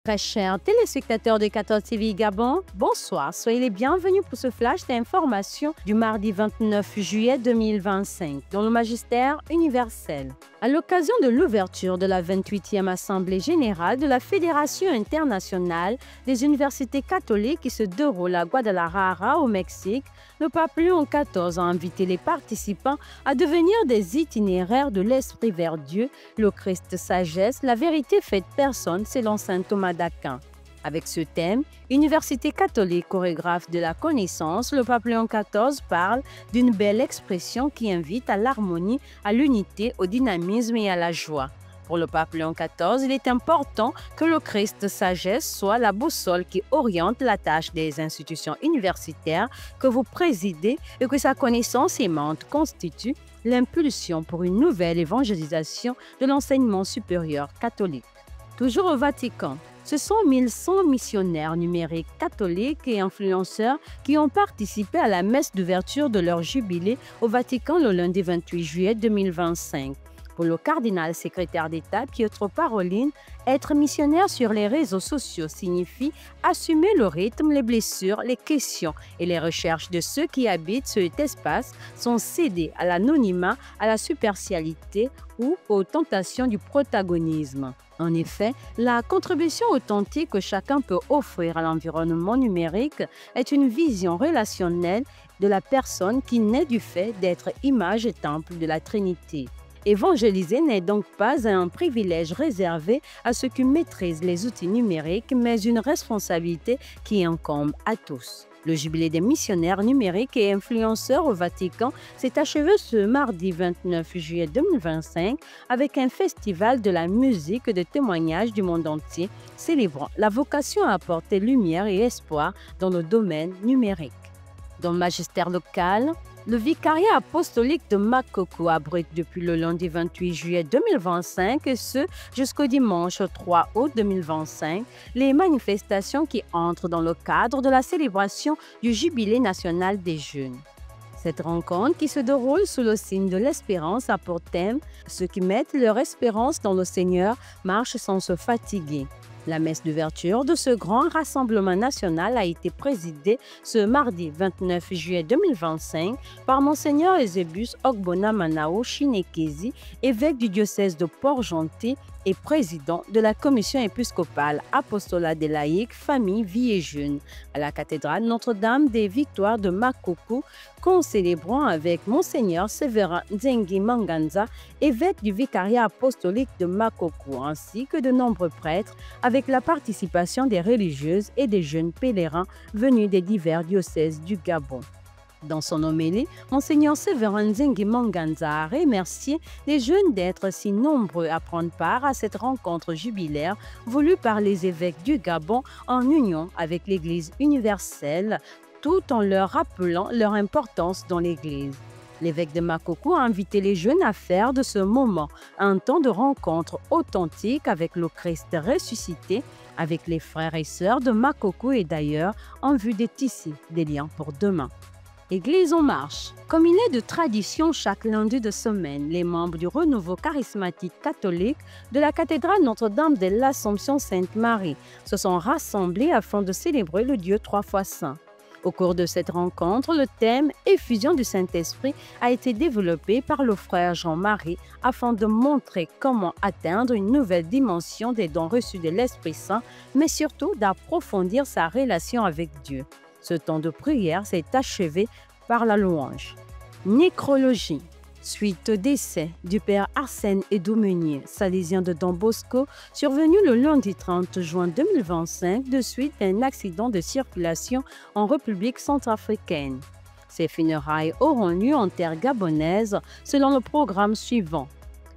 Très chers téléspectateurs de 14 TV Gabon, bonsoir, soyez les bienvenus pour ce flash d'information du mardi 29 juillet 2025 dans le magistère universel. À l'occasion de l'ouverture de la 28e Assemblée générale de la Fédération internationale des universités catholiques qui se déroule à Guadalajara au Mexique, le pape Léon XIV a invité les participants à devenir des itinéraires de l'Esprit vers Dieu, le Christ sagesse, la vérité faite personne selon saint Thomas d'Aquin. Avec ce thème, Université catholique chorégraphe de la connaissance, le pape Léon XIV parle d'une belle expression qui invite à l'harmonie, à l'unité, au dynamisme et à la joie. Pour le pape Léon XIV, il est important que le Christ sagesse soit la boussole qui oriente la tâche des institutions universitaires que vous présidez et que sa connaissance aimante constitue l'impulsion pour une nouvelle évangélisation de l'enseignement supérieur catholique. Toujours au Vatican, ce sont 1100 missionnaires numériques catholiques et influenceurs qui ont participé à la messe d'ouverture de leur jubilé au Vatican le lundi 28 juillet 2025. Pour le cardinal secrétaire d'État Pietro Parolin, être missionnaire sur les réseaux sociaux signifie assumer le rythme, les blessures, les questions et les recherches de ceux qui habitent cet espace sont cédés à l'anonymat, à la superficialité ou aux tentations du protagonisme. En effet, la contribution authentique que chacun peut offrir à l'environnement numérique est une vision relationnelle de la personne qui naît du fait d'être image et temple de la Trinité. Évangéliser n'est donc pas un privilège réservé à ceux qui maîtrisent les outils numériques, mais une responsabilité qui incombe à tous. Le jubilé des missionnaires numériques et influenceurs au Vatican s'est achevé ce mardi 29 juillet 2025 avec un festival de la musique de témoignages du monde entier célébrant la vocation à apporter lumière et espoir dans le domaine numérique. Dans le magistère local, le vicariat apostolique de Makoko abrite depuis le lundi 28 juillet 2025 et ce jusqu'au dimanche 3 août 2025 les manifestations qui entrent dans le cadre de la célébration du Jubilé national des jeunes. Cette rencontre qui se déroule sous le signe de l'espérance a pour thème « Ceux qui mettent leur espérance dans le Seigneur marchent sans se fatiguer ». La messe d'ouverture de ce grand rassemblement national a été présidée ce mardi 29 juillet 2025 par Monseigneur Eusebius Ogbonna Manao Chinekezi, évêque du diocèse de Port-Gentil et président de la commission épiscopale Apostolat des laïcs, famille, vie et jeunes, à la cathédrale Notre-Dame des Victoires de Makoko, concélébrant avec Monseigneur Séverin Nzengi Manganza, évêque du vicariat apostolique de Makoko, ainsi que de nombreux prêtres, avec la participation des religieuses et des jeunes pèlerins venus des divers diocèses du Gabon. Dans son homélie, Monseigneur Séverin Nzengi Manganza a remercié les jeunes d'être si nombreux à prendre part à cette rencontre jubilaire voulue par les évêques du Gabon en union avec l'Église universelle, tout en leur rappelant leur importance dans l'Église. L'évêque de Makoko a invité les jeunes à faire de ce moment un temps de rencontre authentique avec le Christ ressuscité, avec les frères et sœurs de Makoko et d'ailleurs, en vue de tisser des liens pour demain. Église en marche. Comme il est de tradition chaque lundi de semaine, les membres du renouveau charismatique catholique de la cathédrale Notre-Dame de l'Assomption Sainte-Marie se sont rassemblés afin de célébrer le Dieu trois fois saint. Au cours de cette rencontre, le thème « Effusion du Saint-Esprit » a été développé par le frère Jean-Marie afin de montrer comment atteindre une nouvelle dimension des dons reçus de l'Esprit Saint, mais surtout d'approfondir sa relation avec Dieu. Ce temps de prière s'est achevé par la louange. Nécrologie. Suite au décès du père Arsène Edoumenier, salésien de Don Bosco, survenu le lundi 30 juin 2025 de suite à un accident de circulation en République centrafricaine. Ces funérailles auront lieu en terre gabonaise selon le programme suivant.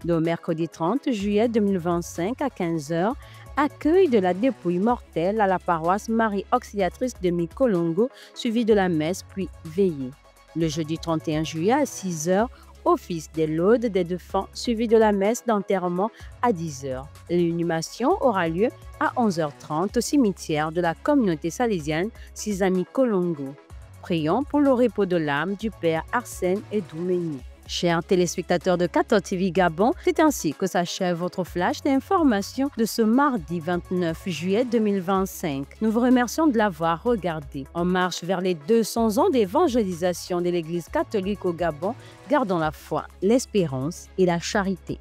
Le mercredi 30 juillet 2025 à 15 h, accueil de la dépouille mortelle à la paroisse Marie Auxiliatrice de Mikolongo, suivi de la messe puis veillée. Le jeudi 31 juillet à 6 h, office des laudes des défunts suivi de la messe d'enterrement à 10 h. L'inhumation aura lieu à 11h30 au cimetière de la communauté salésienne Sisami Kolongo. Prions pour le repos de l'âme du père Arsène Edoumenier. Chers téléspectateurs de 14 TV Gabon, c'est ainsi que s'achève votre flash d'information de ce mardi 29 juillet 2025. Nous vous remercions de l'avoir regardé. En marche vers les 200 ans d'évangélisation de l'Église catholique au Gabon, gardons la foi, l'espérance et la charité.